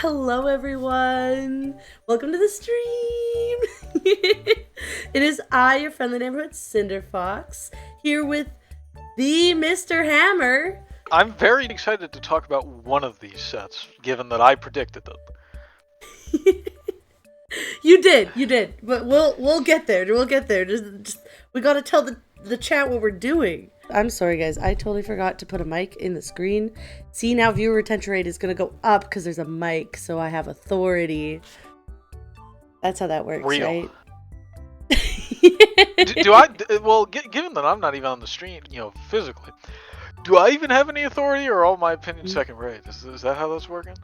Hello, everyone. Welcome to the stream. It is I, your friendly neighborhood Cinder Fox, here with the Mr. Hammer. I'm very excited to talk about one of these sets, given that I predicted it. You did, but we'll get there. We'll get there. Just we gotta tell the chat what we're doing. I'm sorry, guys. I totally forgot to put a mic in the screen. See, now viewer retention rate is gonna go up because there's a mic, so I have authority. That's how that works, Real. right? Given that I'm not even on the stream, physically, do I even have any authority, or are all my opinions second rate? Is that how that's working?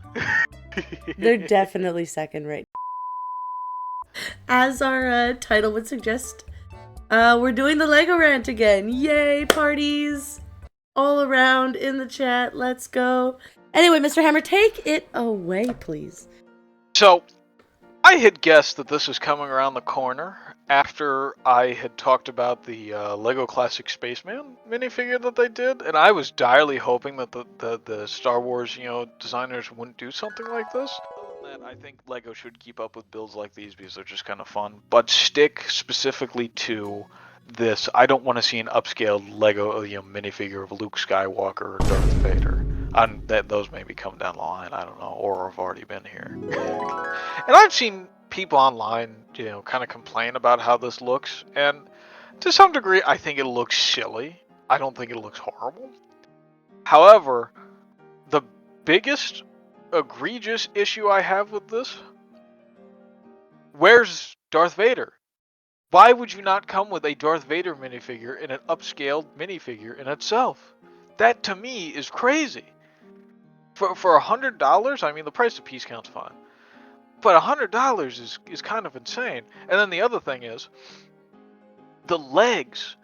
They're definitely second rate. As our title would suggest, we're doing the Lego Rant again. Yay, parties all around in the chat. Let's go. Anyway, Mr. Hammer, take it away, please. So, I had guessed that this was coming around the corner after I had talked about the Lego Classic Spaceman minifigure that they did, and I was direly hoping that the Star Wars, designers wouldn't do something like this. Other than that, I think Lego should keep up with builds like these because they're just kind of fun. But stick specifically to this. I don't want to see an upscaled Lego, minifigure of Luke Skywalker or Darth Vader. Those maybe come down the line, I don't know, or have already been here. And I've seen people online, kind of complain about how this looks, and to some degree, I think it looks silly. I don't think it looks horrible. However, the biggest egregious issue I have with this, where's Darth Vader? Why would you not come with a Darth Vader minifigure in an upscaled minifigure in itself? That to me is crazy. For $100, I mean, the price of piece count's fine. But $100 is kind of insane. And then the other thing is, the legs.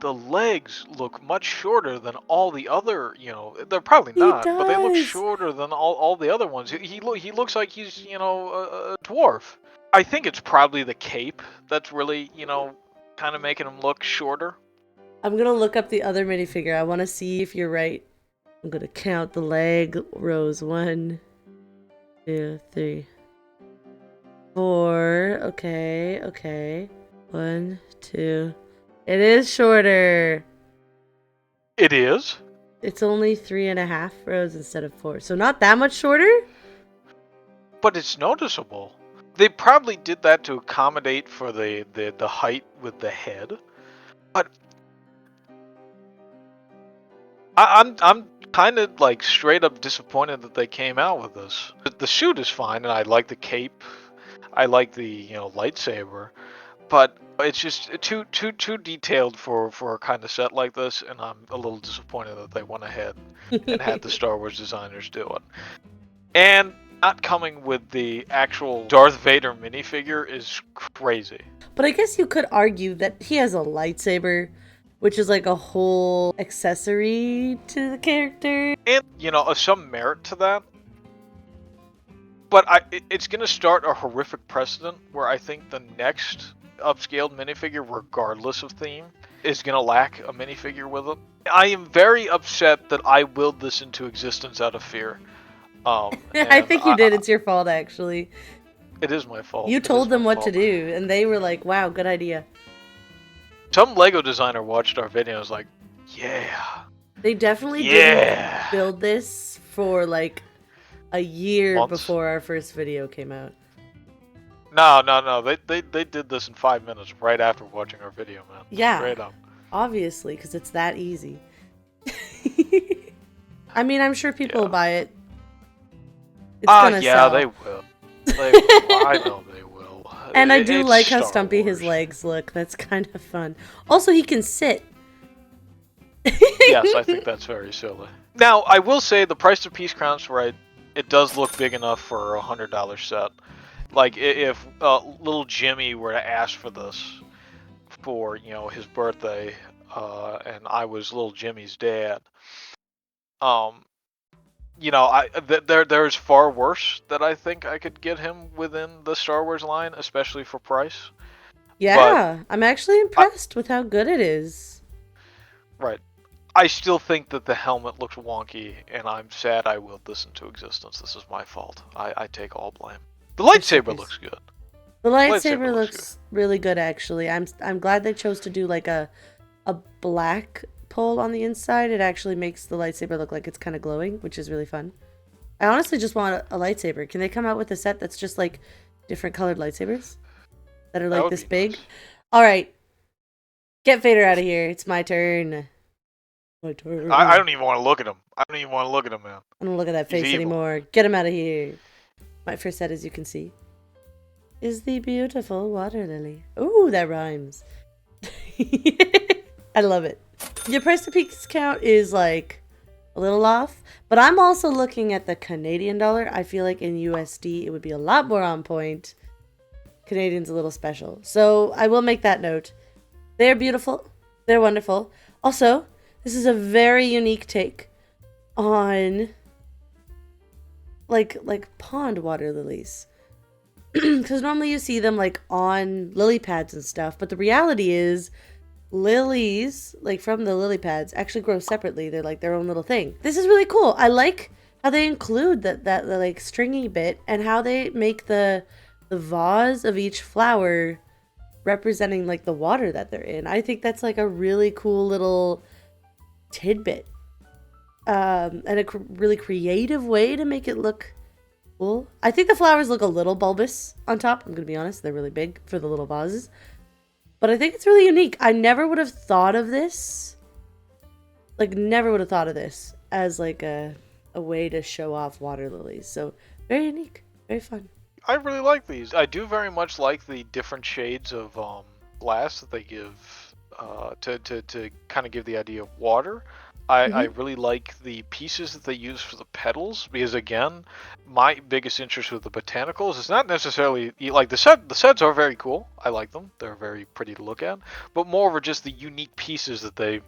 The legs look much shorter than all the other, they're probably not, but they look shorter than all the other ones. He looks like he's, a dwarf. I think it's probably the cape that's really, kind of making him look shorter. I'm gonna look up the other minifigure. I want to see if you're right. I'm gonna count the leg rows. 1, 2, 3, 4. Okay. 1, 2. It is shorter. It is? It's only 3.5 rows instead of 4. So not that much shorter? But it's noticeable. They probably did that to accommodate for the height with the head. But I'm kind of like straight up disappointed that they came out with this. The suit is fine, and I like the cape. I like the lightsaber, but it's just too detailed for a kind of set like this, and I'm a little disappointed that they went ahead and had the Star Wars designers do it. And not coming with the actual Darth Vader minifigure is crazy. But I guess you could argue that he has a lightsaber, which is like a whole accessory to the character. And, some merit to that. But it's going to start a horrific precedent where I think the next upscaled minifigure, regardless of theme, is going to lack a minifigure with it. I am very upset that I willed this into existence out of fear. I think you did. It's your fault, actually. It is my fault. You told them what to do, and they were like, wow, good idea. Some Lego designer watched our video and was like, yeah. They definitely didn't build this for like a year before our first video came out. No. They did this in 5 minutes right after watching our video, man. Yeah. Straight up. Obviously, because it's that easy. I mean, I'm sure people will buy it. It's gonna sell. They will. I know they will. And I do like how stumpy his legs look. That's kind of fun. Also, he can sit. Yes, I think that's very silly. Now, I will say the price of piece count's right. It does look big enough for a $100 set. Like, if little Jimmy were to ask for this for, his birthday, and I was little Jimmy's dad, there's far worse that I think I could get him within the Star Wars line, especially for price. Yeah, I'm actually impressed with how good it is. Right. I still think that the helmet looks wonky, and I'm sad I willed this into existence. This is my fault. I take all blame. The lightsaber looks good. The lightsaber looks really good, actually. I'm glad they chose to do like a black pole on the inside. It actually makes the lightsaber look like it's kind of glowing, which is really fun. I honestly just want a lightsaber. Can they come out with a set that's just like different colored lightsabers that are like this big? Nice. All right, get Vader out of here. It's my turn. My turn. I don't even want to look at him. I don't even want to look at him, man. I don't look at that face anymore. Get him out of here. My first set, as you can see, is the beautiful water lily. Ooh, that rhymes. I love it. Your price to peaks count is like a little off, but I'm also looking at the Canadian dollar. I feel like in USD it would be a lot more on point. Canadian's a little special, so I will make that note. They're beautiful. They're wonderful. Also, this is a very unique take on like pond water lilies. Because normally you see them like on lily pads and stuff, but the reality is lilies, like from the lily pads, actually grow separately. They're like their own little thing. This is really cool. I like how they include that like stringy bit, and how they make the vase of each flower representing like the water that they're in. I think that's like a really cool little tidbit, and a really creative way to make it look cool. I think the flowers look a little bulbous on top. I'm gonna be honest, they're really big for the little vases. But I think it's really unique. I never would have thought of this. Like, never would have thought of this as like a way to show off water lilies. So, very unique. Very fun. I really like these. I do very much like the different shades of glass that they give to kind of give the idea of water. I really like the pieces that they use for the petals, because again, my biggest interest with the botanicals is not necessarily like the sets are very cool. I like them. They're very pretty to look at, but moreover just the unique pieces that they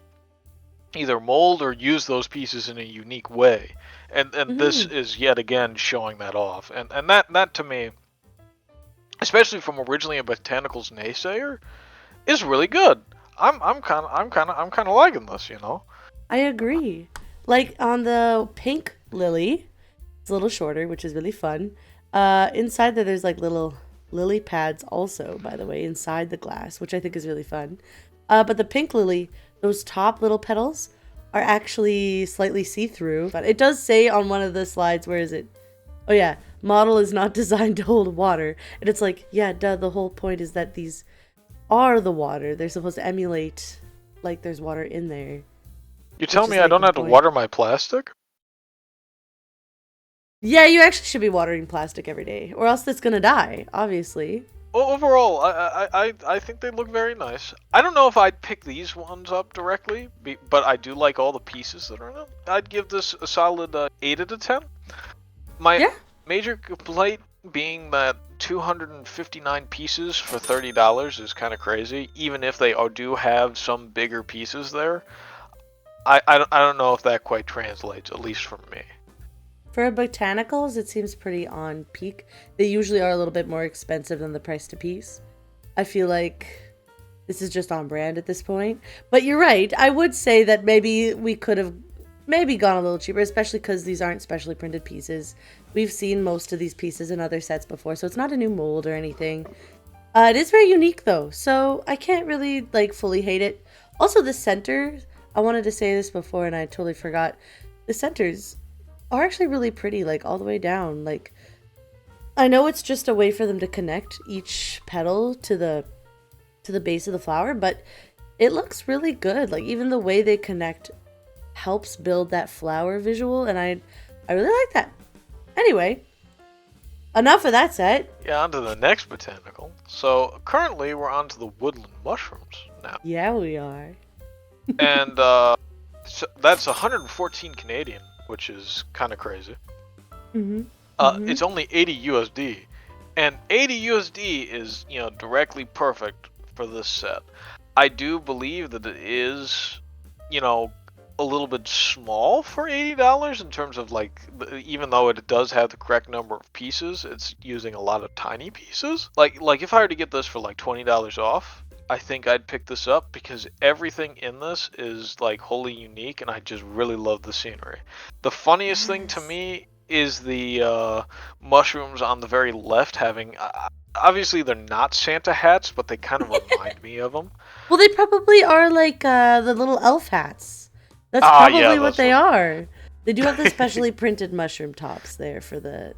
either mold or use those pieces in a unique way. And this is yet again showing that off. And that to me, especially from originally a botanicals naysayer, is really good. I'm kind of liking this, you know. I agree. Like on the pink lily, it's a little shorter, which is really fun. Inside there, there's like little lily pads also, by the way, inside the glass, which I think is really fun. But the pink lily, those top little petals are actually slightly see-through. But it does say on one of the slides, where is it? Oh yeah, model is not designed to hold water. And it's like, yeah, duh, the whole point is that these are the water. They're supposed to emulate like there's water in there. You tell me I don't have to water my plastic? Yeah, you actually should be watering plastic every day, or else it's gonna die, obviously. Well, overall, I think they look very nice. I don't know if I'd pick these ones up directly, but I do like all the pieces that are in it. I'd give this a solid 8 out of 10. My major complaint being that 259 pieces for $30 is kind of crazy, even if they do have some bigger pieces there. I don't know if that quite translates, at least for me. For botanicals, it seems pretty on peak. They usually are a little bit more expensive than the price to piece. I feel like this is just on brand at this point. But you're right. I would say that maybe we could have maybe gone a little cheaper, especially because these aren't specially printed pieces. We've seen most of these pieces in other sets before, so it's not a new mold or anything. It is very unique, though, so I can't really like fully hate it. Also, the center... I wanted to say this before and I totally forgot. The centers are actually really pretty, like all the way down. Like, I know it's just a way for them to connect each petal to the base of the flower, but it looks really good. Like, even the way they connect helps build that flower visual, and I really like that. Anyway, enough of that set. Yeah, on to the next botanical. So currently we're on to the woodland mushrooms now. Yeah, we are. And so that's 114 Canadian, which is kind of crazy. It's only 80 USD, and 80 USD is, you know, directly perfect for this set. I do believe that it is, you know, a little bit small for $80 in terms of like, even though it does have the correct number of pieces, it's using a lot of tiny pieces. Like if I were to get this for like $20 off, I think I'd pick this up because everything in this is like wholly unique, and I just really love the scenery. The funniest thing to Yes. me is the mushrooms on the very left having. Obviously, they're not Santa hats, but they kind of remind me of them. Well, they probably are like the little elf hats. That's Ah, yeah, probably what that's they what. are. They do have the specially printed mushroom tops there for the.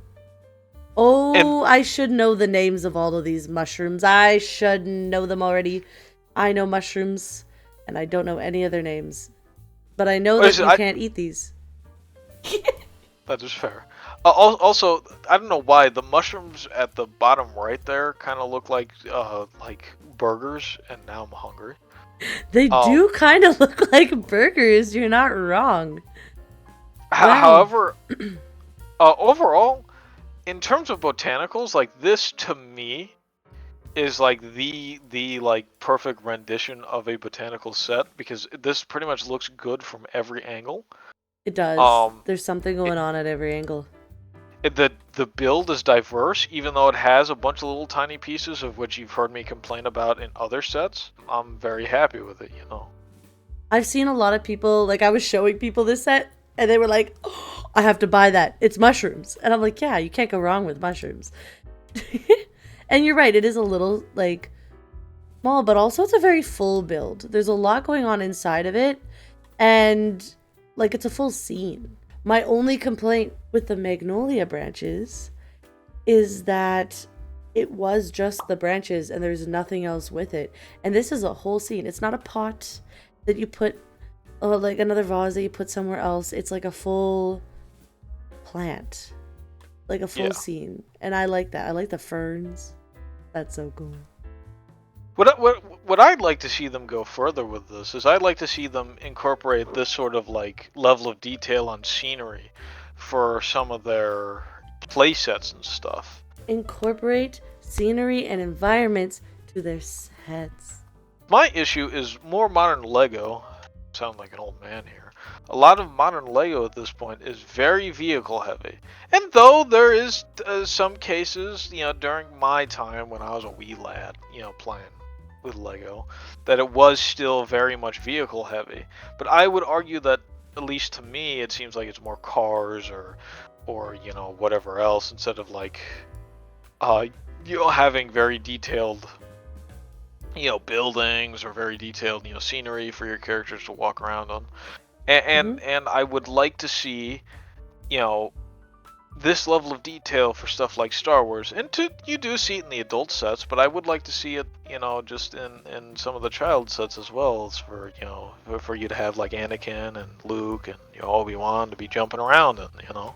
And Oh, I should know the names of all of these mushrooms. I should know them already. I know mushrooms, and I don't know any other names. But I know that you I, can't eat these. that is fair. Also, I don't know why the mushrooms at the bottom right there kind of look like burgers, and now I'm hungry. They Um, do kind of look like burgers. You're not wrong. Wow. However, overall, in terms of botanicals, like this to me is like the like perfect rendition of a botanical set because this pretty much looks good from every angle. It does. Um, There's something it, going on at every angle. the build is diverse, even though it has a bunch of little tiny pieces of which you've heard me complain about in other sets. I'm very happy with it, you know. I've seen a lot of people, like I was showing people this set, and they were like, oh, I have to buy that. It's mushrooms. And I'm like, yeah, you can't go wrong with mushrooms. And you're right, it is a little like small, but also it's a very full build. There's a lot going on inside of it, and like it's a full scene. My only complaint with the magnolia branches is that it was just the branches and there's nothing else with it. And this is a whole scene. It's not a pot that you put, or like another vase that you put somewhere else. It's like a full plant, like a full Yeah. scene. And I like that. I like the ferns. That's so cool. What I'd like to see them go further with this is I'd like to see them incorporate this sort of like level of detail on scenery for some of their play sets and stuff. Incorporate scenery and environments to their sets. My issue is more modern Lego. Sound like an old man here. A lot of modern Lego at this point is very vehicle heavy. And though there is some cases, you know, during my time when I was a wee lad, you know, playing with Lego, that it was still very much vehicle heavy. But I would argue that at least to me, it seems like it's more cars or you know whatever else instead of like uh you know having very detailed you know buildings or very detailed you know scenery for your characters to walk around on. And Mm-hmm. and I would like to see you know this level of detail for stuff like Star Wars. And you do see it in the adult sets, but I would like to see it, you know, just in some of the child sets as well. As for you know, for you to have like Anakin and Luke and you know Obi-Wan to be jumping around and you know.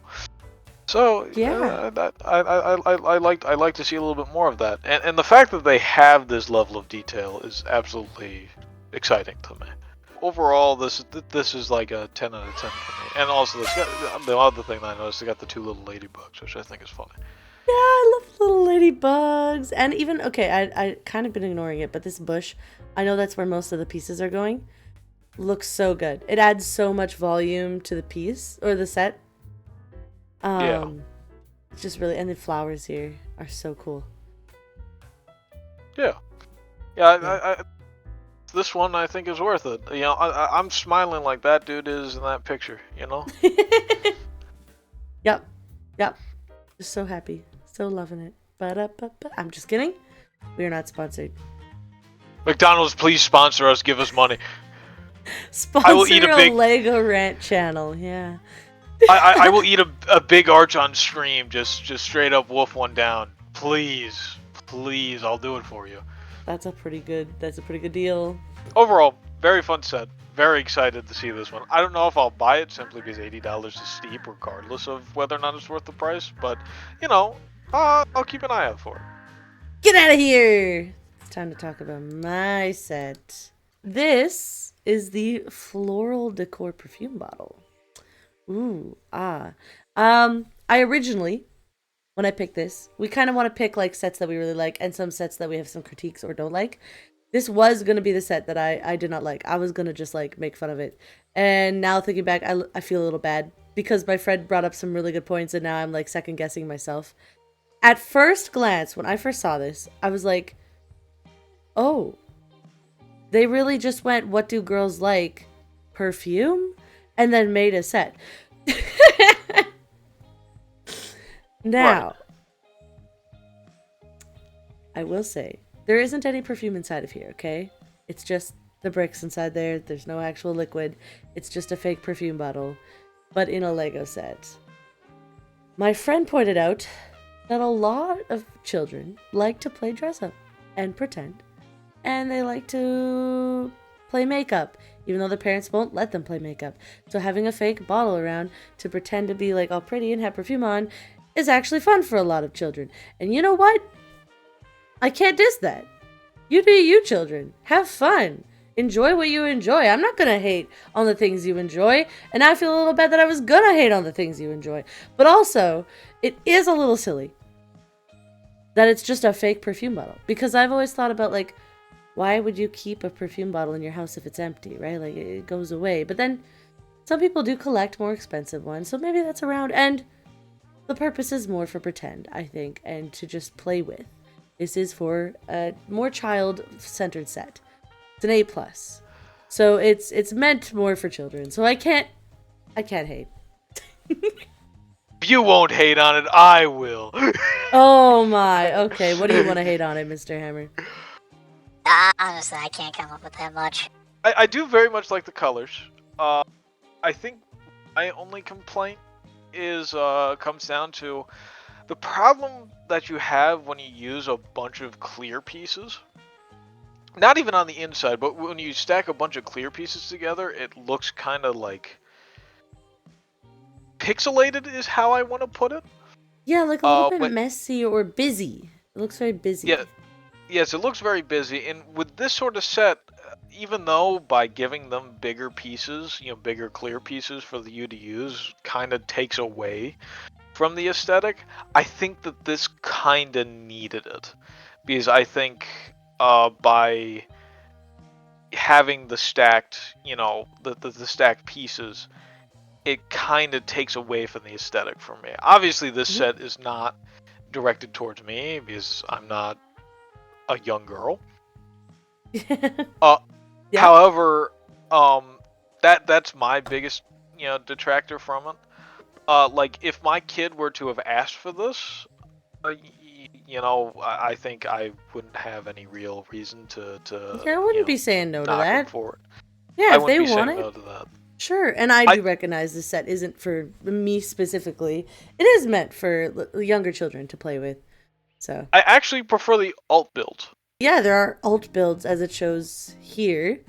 So Yeah. that I like to see a little bit more of that. And the fact that they have this level of detail is absolutely exciting to me. Overall, this is like a 10 out of 10 for me. And also, the other thing that I noticed, they got the two little ladybugs, which I think is funny. Yeah, I love little ladybugs. And even, okay, I kind of been ignoring it, but this bush, I know that's where most of the pieces are going. Looks so good. It adds so much volume to the piece, or the set. Yeah, It's just really, and the flowers here are so cool. yeah, yeah. Yeah. This one I think is worth it. You know, I'm smiling like that dude is in that picture. You know. Yep. Yep. Just so happy. So loving it. Ba-da-ba-ba. I'm just kidding. We are not sponsored. McDonald's, please sponsor us. Give us money. I will eat Sponsor a a big. Lego Rant channel. Yeah. I will eat a big arch on stream. Just straight up wolf one down. Please, please. I'll do it for you. That's a pretty good deal. Overall, very fun set. Very excited to see this one. I don't know if I'll buy it simply because $80 is steep, regardless of whether or not it's worth the price. But you know, I'll keep an eye out for it. Get out of here! It's time to talk about my set. This is the floral decor perfume bottle. Ooh, ah. I originally, when I picked this, we kind of want to pick like sets that we really like and some sets that we have some critiques or don't like. This was going to be the set that I did not like. I was going to just like make fun of it. And now thinking back, I feel a little bad because my friend brought up some really good points and now I'm like second guessing myself. At first glance, when I first saw this, I was like, oh, They really just went, what do girls like? Perfume? And then made a set. Now, Right. I will say, there isn't any perfume inside of here, okay? It's just the bricks inside there. There's no actual liquid. It's just a fake perfume bottle, but in a Lego set. My friend pointed out that a lot of children like to play dress up and pretend, and they like to play makeup, even though their parents won't let them play makeup. So having a fake bottle around to pretend to be like all pretty and have perfume on is actually fun for a lot of children. And you know what? I can't diss that. You do you, children. Have fun. Enjoy what you enjoy. I'm not gonna hate on the things you enjoy, and I feel a little bad that I was gonna hate on the things you enjoy. But also, it is a little silly that it's just a fake perfume bottle. Because I've always thought about, like, why would you keep a perfume bottle in your house if it's empty, right? Like, it goes away. But then, some people do collect more expensive ones, so maybe that's around. And the purpose is more for pretend, I think, and to just play with. This is for a more child-centered set. It's an A+. So it's meant more for children. So I can't hate. You won't hate on it, I will. Oh my. Okay, what do you want to hate on it, Mr. Hammer? Honestly, I can't come up with that much. I do very much like the colors. I think my only complaint is comes down to the problem that you have when you use a bunch of clear pieces. Not even on the inside, but when you stack a bunch of clear pieces together, it looks kind of like pixelated is how I want to put it. Yeah, like a little bit messy or busy. It looks very busy. Yeah, yes, it looks very busy. And with this sort of set, even though by giving them bigger pieces, bigger clear pieces for you to use, kind of takes away from the aesthetic, I think that this kind of needed it. Because I think by having the stacked, the stacked pieces, it kind of takes away from the aesthetic for me. Obviously, this set is not directed towards me because I'm not a young girl. Yeah. However, that's my biggest, detractor from it. Like if my kid were to have asked for this, I think I wouldn't have any real reason to Yeah, I wouldn't be saying no to knock that. him for it. Yeah, I if they wouldn't be want saying it, no to that. sure. And I do recognize this set isn't for me specifically. It is meant for younger children to play with. So I actually prefer the alt build. yeah, there are alt builds as it shows here.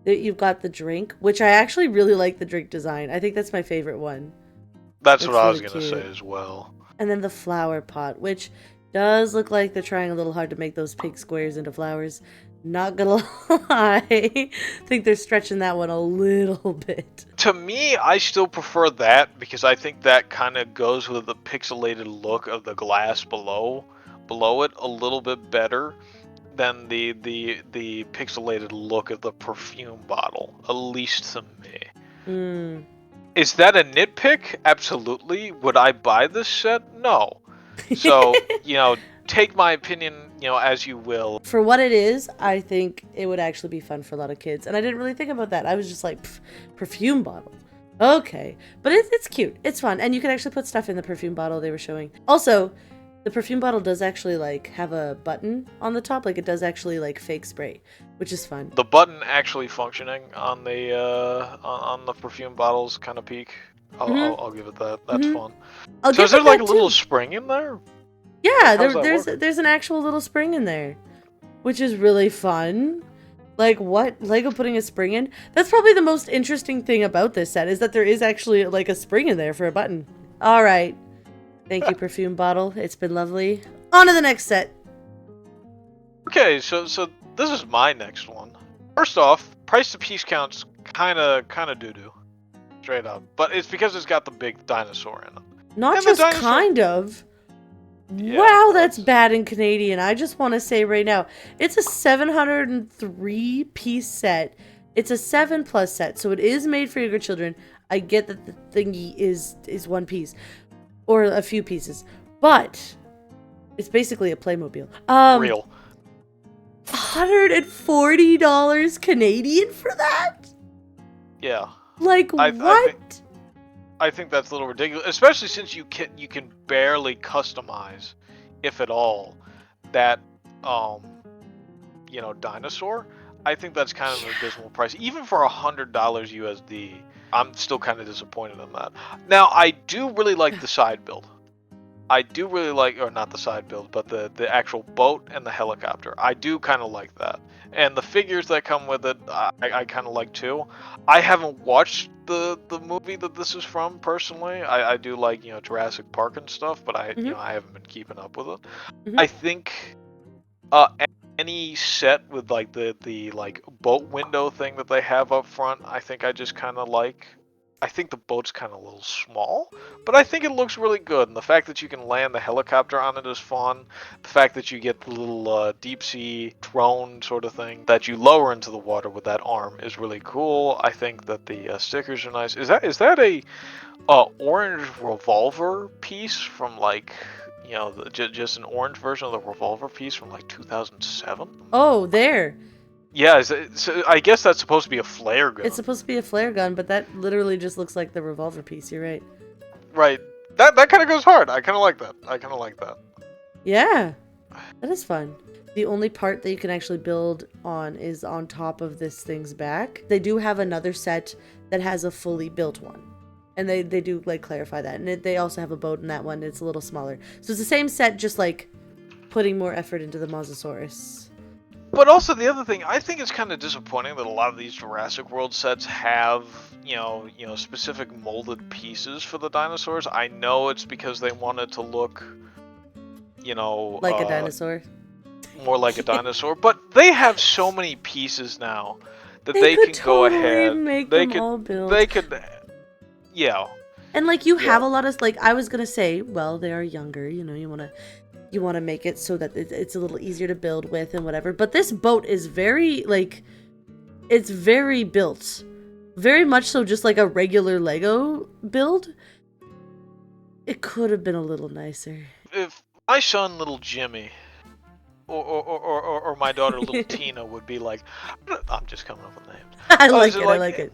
That you've got the drink, which I actually really like the drink design. I think that's my favorite one. That's Looks what I was really gonna cute. say as well. And then the flower pot, which does look like they're trying a little hard to make those pink squares into flowers. Not gonna lie. I think they're stretching that one a little bit. To me, I still prefer that because I think that kind of goes with the pixelated look of the glass below it a little bit better than the pixelated look of the perfume bottle, at least to me. Is that a nitpick? Absolutely. Would I buy this set? No. So, take my opinion, as you will. For what it is, I think it would actually be fun for a lot of kids. And I didn't really think about that. I was just like, perfume bottle. Okay. But it's cute. It's fun. And you can actually put stuff in the perfume bottle they were showing. Also, the perfume bottle does actually, like, have a button on the top. Like, it does actually, like, fake spray, which is fun. The button actually functioning on the perfume bottles kind of peak. I'll give it that. That's fun. So is there, like, a little spring in there? Yeah, there's an actual little spring in there, which is really fun. Like, what? Lego putting a spring in? That's probably the most interesting thing about this set, is that there is actually, like, a spring in there for a button. All right. Thank you, perfume bottle. It's been lovely. On to the next set. Okay, so this is my next one. First off, price to piece count's kind of doo-doo. Straight up. But it's because it's got the big dinosaur in it. Not just kind of. Yeah, wow, that's bad in Canadian. I just want to say right now, it's a 703-piece set. It's a 7+ set, so it is made for younger children. I get that the thingy is one piece. Or a few pieces. But it's basically a Playmobil. Real. $140 Canadian for that? Yeah. Like, what? I think that's a little ridiculous, especially since you can barely customize, if at all, that dinosaur. I think that's kind of an abysmal price, even for $100 USD. I'm still kind of disappointed in that. Now, I do really like the side build. I do really like, or not the side build, but the actual boat and the helicopter. I do kind of like that. And the figures that come with it, I kind of like too. I haven't watched the movie that this is from personally. I do like, Jurassic Park and stuff, but I haven't been keeping up with it. Mhm. I think any set with like the like boat window thing that they have up front, I think I just kind of like. I think the boat's kind of a little small, but I think it looks really good. And the fact that you can land the helicopter on it is fun. The fact that you get the little deep sea drone sort of thing that you lower into the water with that arm is really cool. I think that the stickers are nice. Is that a orange revolver piece from like, just an orange version of the revolver piece from like 2007? Oh, there. Yeah, so I guess that's supposed to be a flare gun. It's supposed to be a flare gun, but that literally just looks like the revolver piece. You're right. Right. That kind of goes hard. I kind of like that. Yeah, that is fun. The only part that you can actually build on is on top of this thing's back. They do have another set that has a fully built one. And they do, like, clarify that. And they also have a boat in that one. It's a little smaller. So it's the same set, just, like, putting more effort into the Mosasaurus. But also the other thing, I think it's kind of disappointing that a lot of these Jurassic World sets have, specific molded pieces for the dinosaurs. I know it's because they wanted to look, like a dinosaur. More like a dinosaur. But they have so many pieces now that they could can go totally ahead. Make they them could. all build. They could. Yeah. And like you have a lot of like I was gonna say, well, they are younger. You want to make it so that it's a little easier to build with and whatever. But this boat is very, like, it's very built. Very much so just like a regular Lego build. It could have been a little nicer. If my son, little Jimmy, or my daughter, little Tina, would be like, I'm just coming up with names. I like it.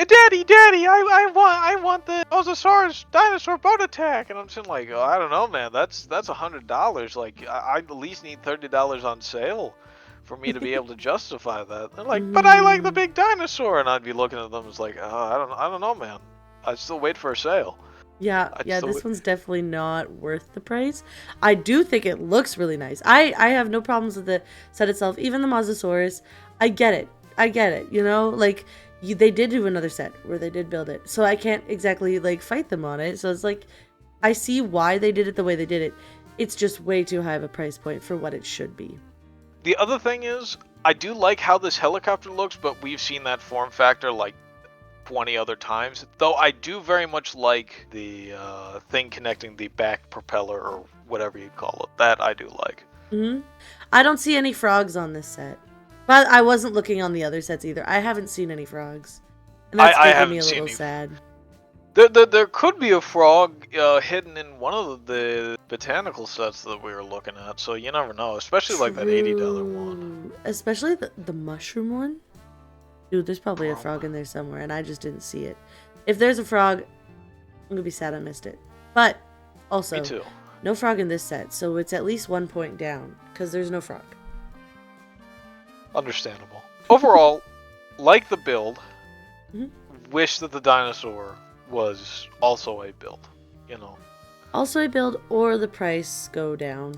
Daddy, I want the Mosasaurus dinosaur boat attack, and I'm saying like, I don't know, man, that's $100. Like, I at least need $30 on sale for me to be able to justify that. They're like, but I like the big dinosaur, and I'd be looking at them as like, I don't know, man. I'd still wait for a sale. Yeah, this one's definitely not worth the price. I do think it looks really nice. I have no problems with the set itself, even the Mosasaurus. I get it. Like. They did do another set where they did build it. So I can't exactly, like, fight them on it. So it's like, I see why they did it the way they did it. It's just way too high of a price point for what it should be. The other thing is, I do like how this helicopter looks, but we've seen that form factor, like, 20 other times. Though I do very much like the thing connecting the back propeller, or whatever you call it. That I do like. Mm-hmm. I don't see any frogs on this set. But I wasn't looking on the other sets either. I haven't seen any frogs. And that's making me a little sad. There could be a frog hidden in one of the botanical sets that we were looking at, so you never know. Especially like that $80 one. Especially the mushroom one. Dude, there's probably a frog in there somewhere, and I just didn't see it. If there's a frog, I'm gonna be sad I missed it. But also, me too. No frog in this set, so it's at least 1 point down because there's no frog. Understandable. Overall, like the build, mm-hmm. Wish that the dinosaur was also a build, Also a build, or the price go down.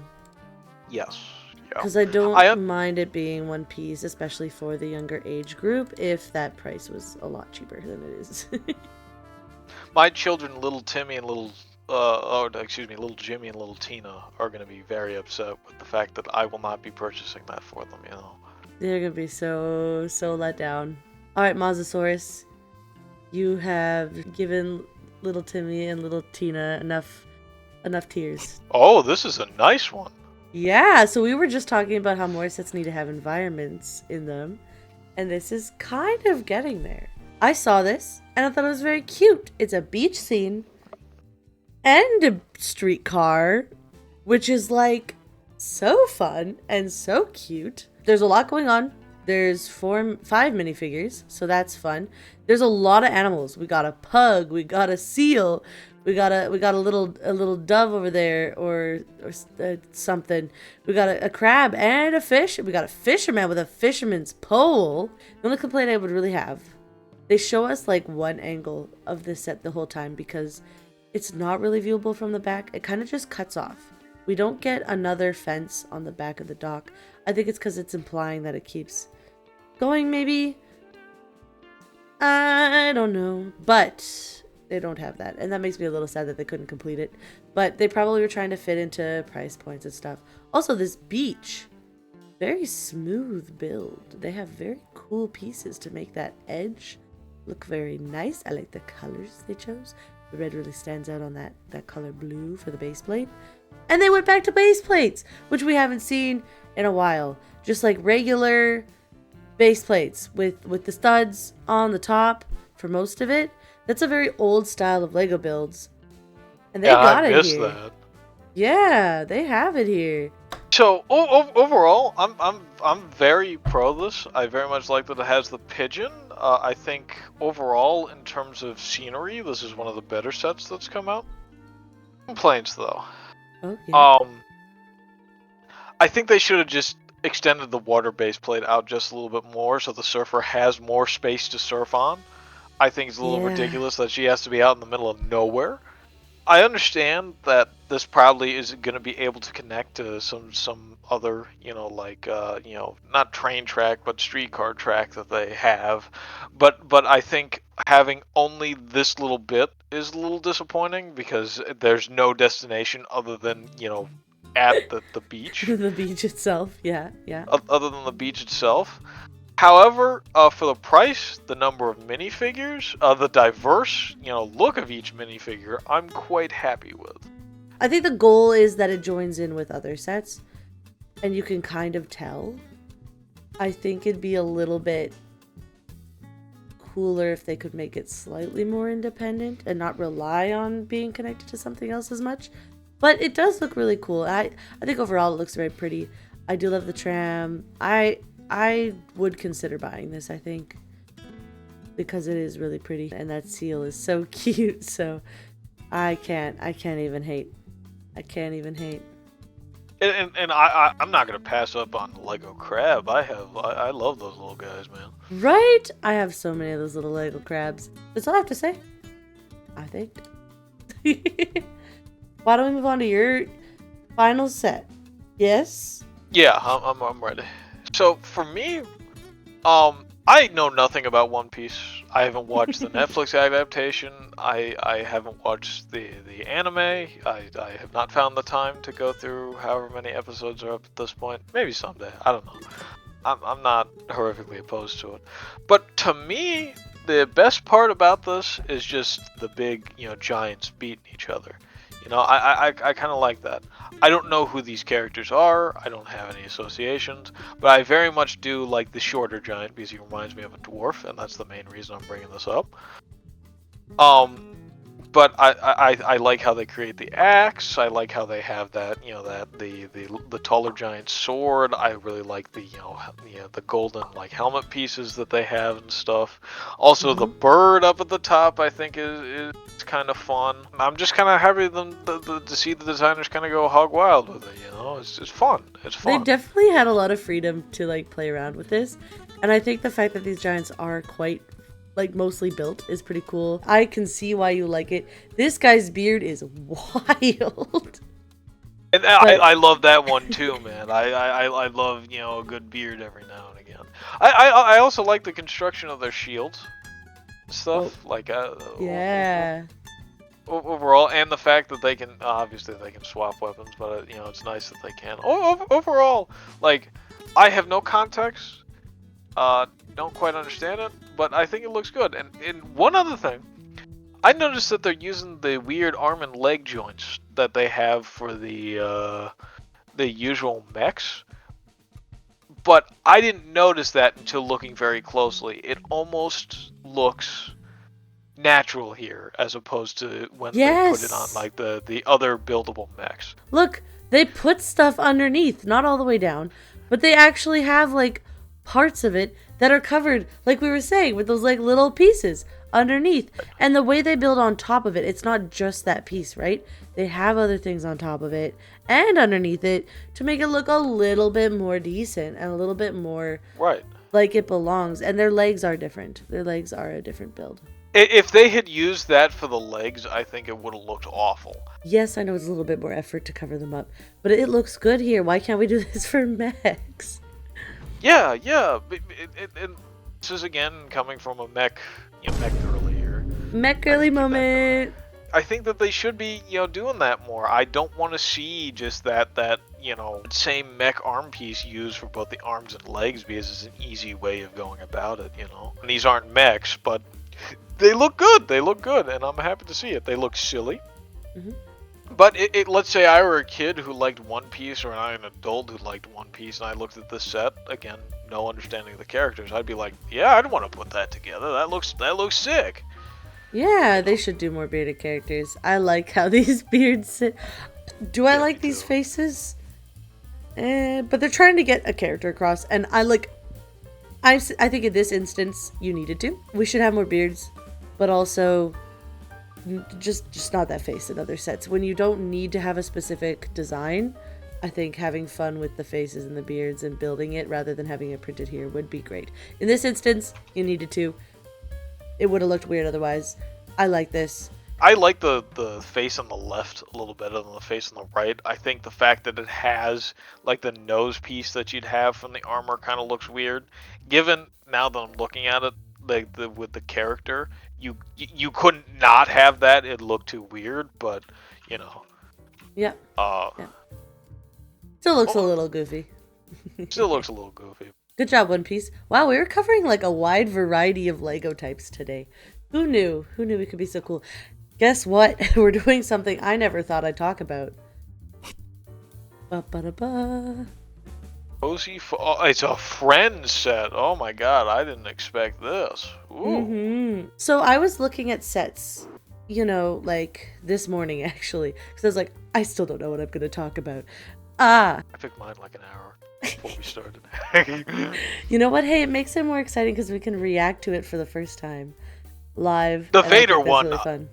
Yes. Because I don't mind it being one piece, especially for the younger age group, if that price was a lot cheaper than it is. My children, little Timmy and little Jimmy and little Tina, are going to be very upset with the fact that I will not be purchasing that for them, They're gonna be so let down. Alright, Mosasaurus. You have given little Timmy and little Tina enough tears. Oh, this is a nice one. Yeah, so we were just talking about how more sets need to have environments in them. And this is kind of getting there. I saw this, and I thought it was very cute. It's a beach scene and a streetcar, which is like so fun and so cute. there's a lot going on. There's 5 minifigures, so that's fun. There's a lot of animals. We got a pug, we got a seal, we got a little dove over there, or something. We got a crab and a fish. We got a fisherman with a fisherman's pole. The only complaint I would really have, they show us like one angle of this set the whole time because it's not really viewable from the back. It kind of just cuts off. We don't get another fence on the back of the dock. I think it's because it's implying that it keeps going, maybe. I don't know. But they don't have that. And that makes me a little sad that they couldn't complete it. But they probably were trying to fit into price points and stuff. Also, this beach. Very smooth build. They have very cool pieces to make that edge look very nice. I like the colors they chose. The red really stands out on that color blue for the base plate. And they went back to base plates, which we haven't seen in a while. Just like regular base plates with the studs on the top for most of it. That's a very old style of Lego builds. And they got it here. That. Yeah, they have it here. So overall, I'm very pro this. I very much like that it has the pigeon. I think overall, in terms of scenery, this is one of the better sets that's come out. Complaints though. Oh, yeah. I think they should have just extended the water base plate out just a little bit more so the surfer has more space to surf on. I think it's a little ridiculous that she has to be out in the middle of nowhere. I understand that this probably isn't going to be able to connect to some other, not train track, but streetcar track that they have. But I think having only this little bit is a little disappointing because there's no destination other than, at the beach. The beach itself, yeah. Other than the beach itself. However, for the price, the number of minifigures, the diverse, look of each minifigure, I'm quite happy with. I think the goal is that it joins in with other sets, and you can kind of tell. I think it'd be a little bit cooler if they could make it slightly more independent and not rely on being connected to something else as much. But it does look really cool. I think overall it looks very pretty. I do love the tram. I would consider buying this, I think, because it is really pretty and that seal is so cute. So I can't even hate. I can't even hate. And I'm not gonna pass up on Lego Crab. I love those little guys, man. Right? I have so many of those little Lego crabs. That's all I have to say, I think. Why don't we move on to your final set? Yes? Yeah, I'm ready. So for me, I know nothing about One Piece. I haven't watched the Netflix adaptation. I haven't watched the anime. I have not found the time to go through however many episodes are up at this point. Maybe someday. I don't know. I'm not horrifically opposed to it. But to me, the best part about this is just the big, giants beating each other. I kind of like that. I don't know who these characters are. I don't have any associations. But I very much do like the shorter giant because he reminds me of a dwarf, and that's the main reason I'm bringing this up. But I like how they create the axe. I like how they have that, the taller giant sword. I really like the the golden helmet pieces that they have and stuff. Also, the bird up at the top I think is kind of fun. I'm just kind of happy to see the designers kind of go hog wild with it. It's fun. It's fun. They definitely had a lot of freedom to play around with this, and I think the fact that these giants are quite mostly built is pretty cool. I can see why you like it. This guy's beard is wild. And I love that one too, man. I love, a good beard every now and again. I also like the construction of their shields and stuff. Yeah. Overall, and the fact that they can, obviously they can swap weapons, but it's nice that they can. Overall, I have no context. Don't quite understand it, but I think it looks good. And one other thing, I noticed that they're using the weird arm and leg joints that they have for the usual mechs, but I didn't notice that until looking very closely. It almost looks natural here as opposed to when they put it on the other buildable mechs. Look, they put stuff underneath, not all the way down, but they actually have like parts of it that are covered, like we were saying, with those like little pieces underneath. And the way they build on top of it, it's not just that piece, right? They have other things on top of it and underneath it to make it look a little bit more decent and a little bit more Right. like it belongs. And their legs are different. Their legs are a different build. If they had used that for the legs, I think it would have looked awful. Yes, I know it's a little bit more effort to cover them up, but it looks good here. Why can't we do this for mechs? Yeah. And this is again coming from a mech girly here. Mech girly moment. I think that they should be, doing that more. I don't want to see just that same mech arm piece used for both the arms and legs because it's an easy way of going about it, And these aren't mechs, but they look good. They look good, and I'm happy to see it. They look silly. Mm-hmm. But let's say I were a kid who liked One Piece, or an adult who liked One Piece, and I looked at this set, again, no understanding of the characters, I'd be like, yeah, I'd want to put that together. That looks sick. Yeah, they should do more bearded characters. I like how these beards sit. Do I like these faces? But they're trying to get a character across, and I think in this instance, you needed to. We should have more beards, but also just not that face in other sets. When you don't need to have a specific design, I think having fun with the faces and the beards and building it rather than having it printed here would be great. In this instance, you needed to. It would have looked weird otherwise. I like this. I like the face on the left a little better than the face on the right. I think the fact that it has like the nose piece that you'd have from the armor kind of looks weird. Given now that I'm looking at it, with the character, you couldn't not have that. It looked too weird, but Yeah. Still looks a little goofy. Still looks a little goofy. Good job, One Piece. Wow, we were covering like a wide variety of Lego types today. Who knew? Who knew we could be so cool? Guess what? We're doing something I never thought I'd talk about. Ba-ba-da-ba. Cozy it's a friend set. Oh my god, I didn't expect this. Ooh. So I was looking at sets, like this morning actually, because I was like, I still don't know what I'm going to talk about. I picked mine like an hour before we started. You know what? Hey, it makes it more exciting because we can react to it for the first time live. The Vader one. Really fun.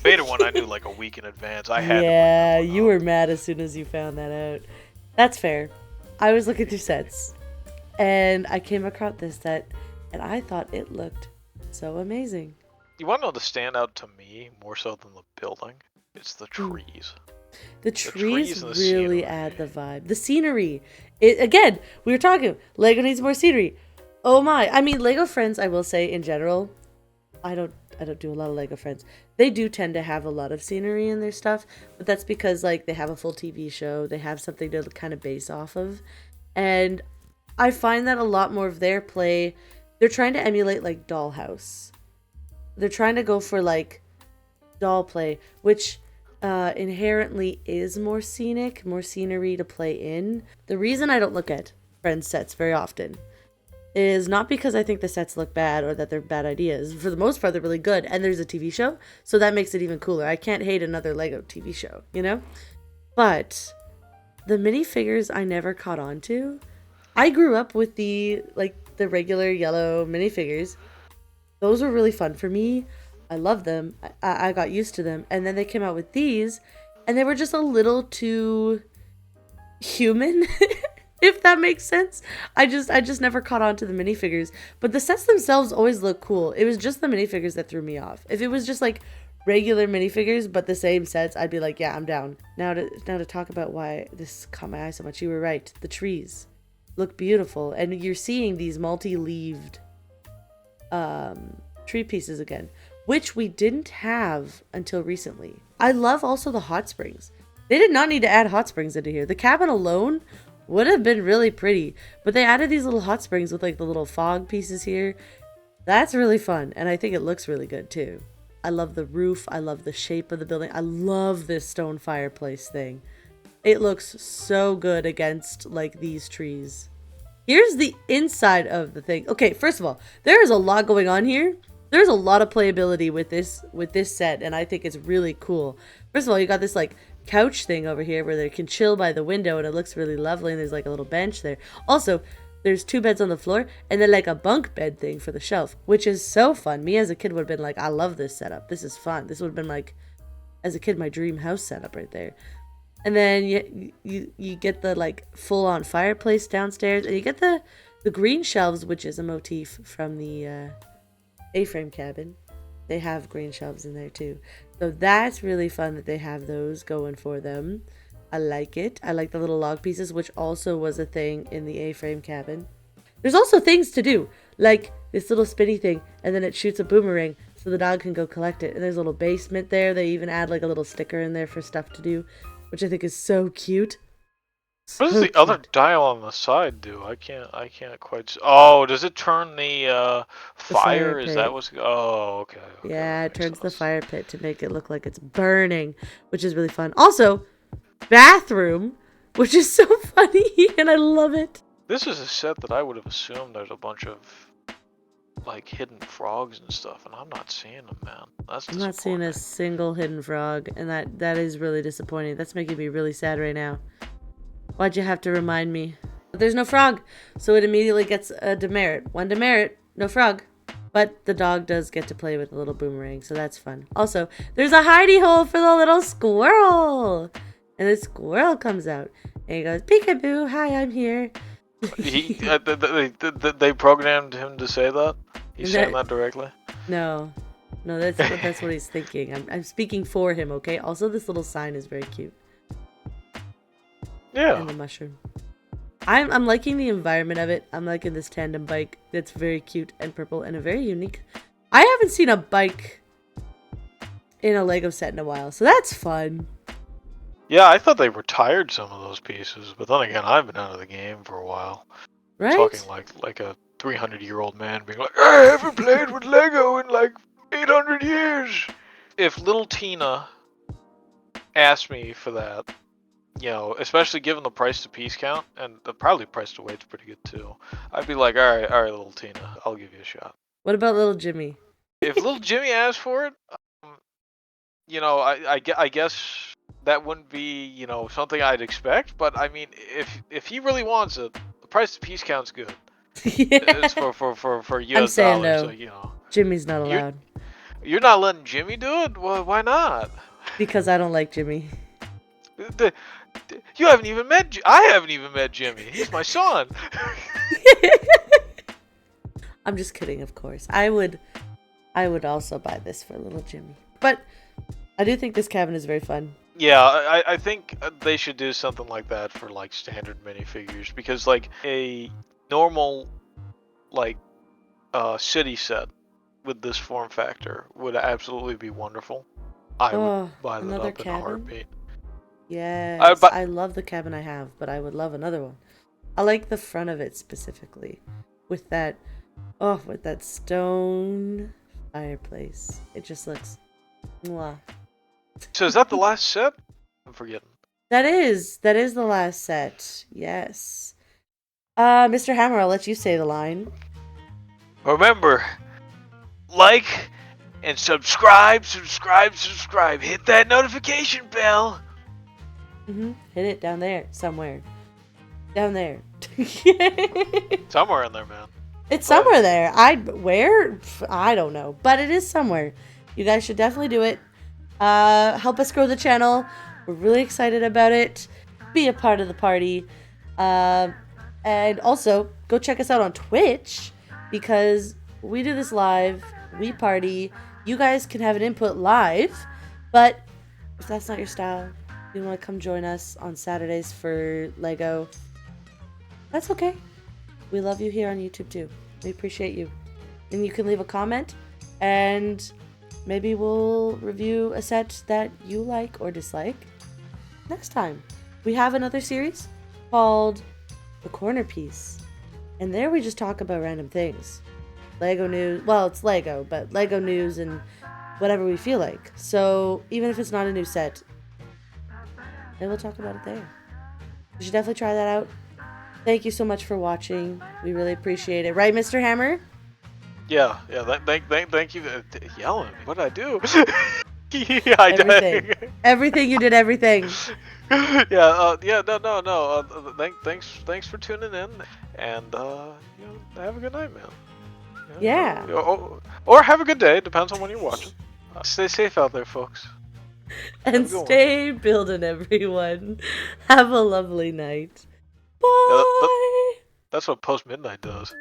Vader one I knew like a week in advance. I had Yeah, you were mad as soon as you found that out. That's fair. I was looking through sets and I came across this set and I thought it looked so amazing. You want to know the standout to me more so than the building? It's the trees. The trees really add the vibe. The scenery. Again, we were talking, Lego needs more scenery. Oh my. I mean, Lego Friends, I will say in general, I don't do a lot of Lego Friends. They do tend to have a lot of scenery in their stuff, but that's because like they have a full TV show, they have something to kind of base off of. And I find that a lot more of their play, they're trying to emulate like Dollhouse. They're trying to go for like doll play, which inherently is more scenic, more scenery to play in. The reason I don't look at Friends sets very often is not because I think the sets look bad or that they're bad ideas. For the most part, they're really good. And there's a TV show, so that makes it even cooler. I can't hate another Lego TV show, But the minifigures I never caught on to. I grew up with the regular yellow minifigures. Those were really fun for me. I love them. I got used to them. And then they came out with these, and they were just a little too human. If that makes sense. I just never caught on to the minifigures. But the sets themselves always look cool. It was just the minifigures that threw me off. If it was just like regular minifigures but the same sets, I'd be like, yeah, I'm down. Now to talk about why this caught my eye so much. You were right. The trees look beautiful. And you're seeing these multi-leaved tree pieces again, which we didn't have until recently. I love also the hot springs. They did not need to add hot springs into here. The cabin alone would have been really pretty, but they added these little hot springs with like the little fog pieces here. That's really fun, and I think it looks really good too. I love the roof. I love the shape of the building. I love this stone fireplace thing. It looks so good against like these trees. Here's the inside of the thing. Okay, first of all, there is a lot going on here. There's a lot of playability with this set, and I think it's really cool. First of all, you got this like couch thing over here where they can chill by the window, and it looks really lovely, and there's like a little bench there. Also, there's 2 beds on the floor, and then like a bunk bed thing for the shelf, which is so fun. Me as a kid would have been like, I love this setup. This is fun. This would have been like, as a kid, my dream house setup right there. And then you get the like full-on fireplace downstairs, and you get the green shelves, which is a motif from the A-frame cabin. They have green shelves in there too. So that's really fun that they have those going for them. I like it. I like the little log pieces, which also was a thing in the A-frame cabin. There's also things to do, like this little spinny thing, and then it shoots a boomerang so the dog can go collect it. And there's a little basement there. They even add like a little sticker in there for stuff to do, which I think is so cute. What does the other dial on the side do? I can't quite. Oh, does it turn the fire? Is that what's? Oh, okay. Yeah, it turns the fire pit to make it look like it's burning, which is really fun. Also, bathroom, which is so funny, and I love it. This is a set that I would have assumed there's a bunch of like hidden frogs and stuff, and I'm not seeing them, man. That's disappointing. I'm not seeing a single hidden frog, and that is really disappointing. That's making me really sad right now. Why'd you have to remind me? But there's no frog, so it immediately gets a demerit. 1 demerit, no frog. But the dog does get to play with a little boomerang, so that's fun. Also, there's a hidey hole for the little squirrel. And the squirrel comes out, and he goes, "Peekaboo, hi, I'm here." They programmed him to say that? He's saying that directly? No, that's what he's thinking. I'm speaking for him, okay? Also, this little sign is very cute. Yeah. And the mushroom. I'm liking the environment of it. I'm liking this tandem bike that's very cute and purple and a very unique. I haven't seen a bike in a Lego set in a while, so that's fun. Yeah, I thought they retired some of those pieces, but then again, I've been out of the game for a while. Right? Talking like a 300-year-old man being like, I haven't played with Lego in like 800 years. If little Tina asked me for that, you know, especially given the price to piece count, and the probably price to weight's pretty good too, I'd be like, all right, little Tina, I'll give you a shot. What about little Jimmy? If little Jimmy asked for it, you know, I guess that wouldn't be, you know, something I'd expect. But I mean, if he really wants it, the price to piece count's good. Yeah. It's for US I'm saying dollars, no. so, you know. Jimmy's not allowed. You're not letting Jimmy do it? Well, why not? Because I don't like Jimmy. You haven't even met. I haven't even met Jimmy. He's my son. I'm just kidding, of course. I would also buy this for little Jimmy. But I do think this cabin is very fun. Yeah, I think they should do something like that for like standard minifigures, because like a normal like city set with this form factor would absolutely be wonderful. I would buy that up in a heartbeat. Yes, I love the cabin I have, but I would love another one. I like the front of it specifically, with that stone fireplace. It just looks, mwah. So is that the last set? I'm forgetting. That is the last set. Yes. Mr. Hammer, I'll let you say the line. Remember, like and subscribe. Hit that notification bell. Hit it down there somewhere. Down there. Somewhere in there, man. It's somewhere there. Where? I don't know, but it is somewhere. You guys should definitely do it. Help us grow the channel. We're really excited about it. Be a part of the party. And also, go check us out on Twitch, because we do this live. We party. You guys can have an input live, but if that's not your style, you want to come join us on Saturdays for Lego, that's okay. We love you here on YouTube too. We appreciate you. And you can leave a comment, and maybe we'll review a set that you like or dislike next time. We have another series called The Corner Piece, and there we just talk about random things. Lego news. Well, it's Lego, but Lego news and whatever we feel like. So even if it's not a new set, then we'll talk about it there. You should definitely try that out. Thank you so much for watching. We really appreciate it. Right, Mr. Hammer? Yeah. Thank you. Yelling. What did I do? Yeah, I Everything. Everything you did, everything. yeah, no. Thanks for tuning in, and have a good night, man. Yeah. Or have a good day. Depends on when you're watching. Stay safe out there, folks. Have a And good one. stay building, everyone. Have a lovely night. Yeah, Bye. that's what post midnight does.